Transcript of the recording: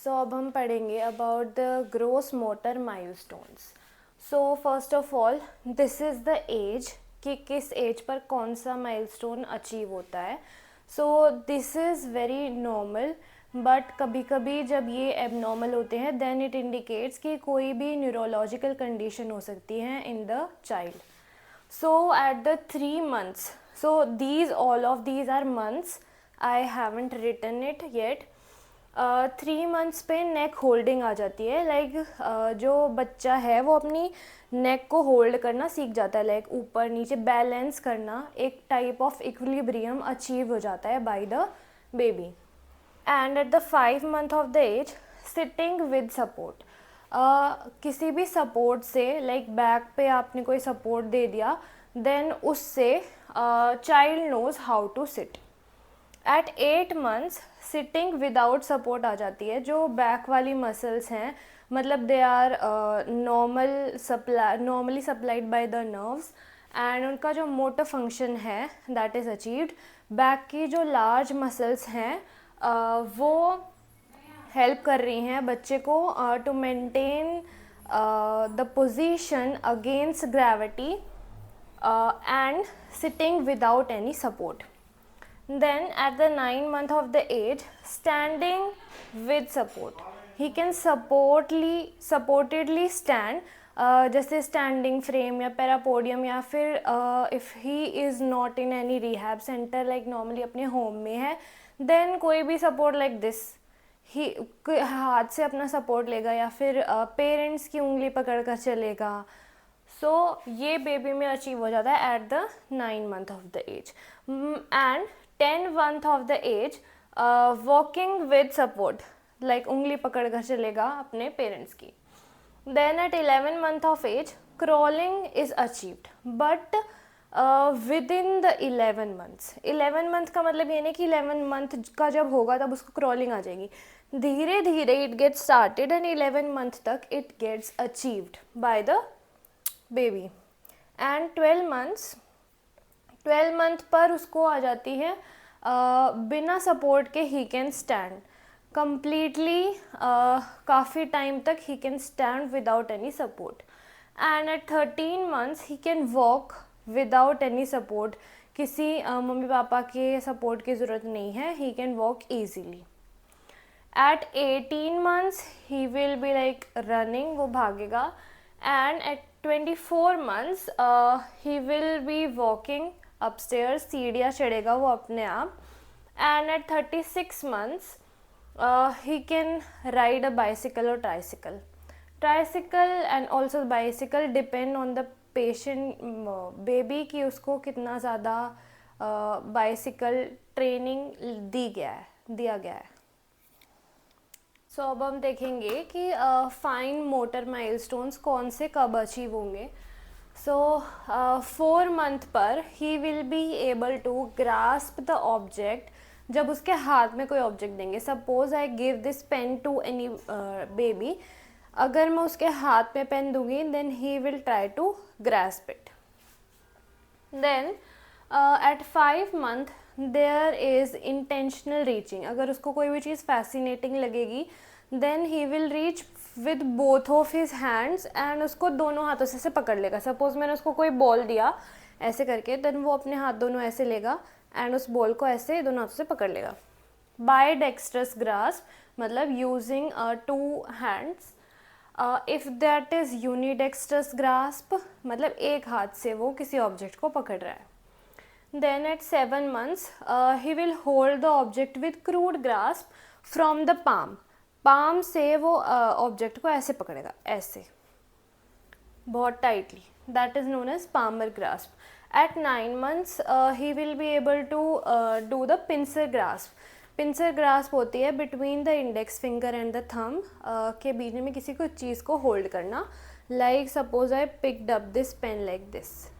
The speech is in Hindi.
सो अब हम पढ़ेंगे about the gross motor milestones. So first of all this is the age कि किस एज पर कौन सा माइलस्टोन अचीव होता है. So this is very normal, but कभी कभी जब ये एबनॉर्मल होते हैं देन इट इंडिकेट्स कि कोई भी न्यूरोलॉजिकल कंडीशन हो सकती है in the child. So at the 3 months, so all of these are months, I haven't written it yet. 3 months पे नेक होल्डिंग आ जाती है. लाइक जो बच्चा है वो अपनी नेक को होल्ड करना सीख जाता है, लाइक ऊपर नीचे बैलेंस करना, एक टाइप ऑफ इक्विलिब्रियम अचीव हो जाता है by the baby. And at the 5 month of the age sitting with support, किसी भी सपोर्ट से, लाइक बैक पे आपने कोई सपोर्ट दे दिया, देन उससे child knows how to sit. At 8 months sitting without support आ जाती है. जो बैक वाली मसल्स हैं, मतलब they are normally supplied by the nerves, and उनका जो मोटर फंक्शन है दैट इज़ अचीव्ड. बैक की जो लार्ज मसल्स हैं वो हेल्प कर रही हैं बच्चे को to maintain the position against gravity and sitting without any support. Then at the 9 month of the age, standing with support, he can supportedly stand, जैसे स्टैंडिंग फ्रेम या पैरापोडियम, या फिर if he is not in any rehab centre, like normally अपने होम में है, देन कोई भी सपोर्ट लाइक दिस ही हाथ से अपना सपोर्ट लेगा, या फिर पेरेंट्स की उंगली पकड़ कर चलेगा. सो ये बेबी में अचीव हो जाता है at the 9 month of the age. And 10 month of the age walking with support, like उंगली पकड़ कर चलेगा अपने पेरेंट्स की. Then at 11 month of age crawling is achieved, but with in the 11 months. 11 month का मतलब ये नहीं कि 11 month का जब होगा तब उसको क्रॉलिंग आ जाएगी. धीरे धीरे it gets started and 11 month तक it gets achieved by the baby. And 12 month पर उसको आ जाती है बिना सपोर्ट के ही कैन स्टैंड कम्प्लीटली. काफ़ी टाइम तक he can stand without any support. And at 13 months he can walk without any support. किसी मम्मी पापा के सपोर्ट की ज़रूरत नहीं है, he can walk easily. At 18 months he will be like running, वो भागेगा. And at 24 months he will be walking upstairs, सीढ़ियाँ चढ़ेगा वो अपने आप. And at 36 months he can ride a bicycle और tricycle and also bicycle, depend on the patient baby कि उसको कितना ज़्यादा बाइसिकल ट्रेनिंग दिया गया है. सो अब हम देखेंगे कि फाइन मोटर माइलस्टोन्स कौन से कब अचीव होंगे. सो 4 month पर he will be able to grasp the object. जब उसके हाथ में कोई ऑब्जेक्ट देंगे, suppose I give this pen to any baby, अगर मैं उसके हाथ में पेन दूंगी then he will try to grasp it. Then at 5 month there is intentional reaching. अगर उसको कोई भी चीज़ फैसिनेटिंग लगेगी then he will reach with both of his hands, and उसको दोनों हाथों से पकड़ लेगा. सपोज मैंने उसको कोई बॉल दिया ऐसे करके, देन वो अपने हाथ दोनों ऐसे लेगा एंड उस बॉल को ऐसे दोनों हाथों से पकड़ लेगा. बाय डेक्स्ट्रस ग्रास्प मतलब using 2 hands. If that is unidextrous grasp मतलब एक हाथ से वो किसी ऑब्जेक्ट को पकड़ रहा है. Then at 7 months he will hold the object with crude grasp from the palm. palm से वो ऑब्जेक्ट को ऐसे पकड़ेगा, ऐसे बहुत tightly. that is known as palmar grasp. At 9 months he will be able to do the pincer grasp. pincer grasp होती है between the index finger and the thumb, के बीच में किसी को चीज़ को होल्ड करना. like suppose I picked up this pen like this.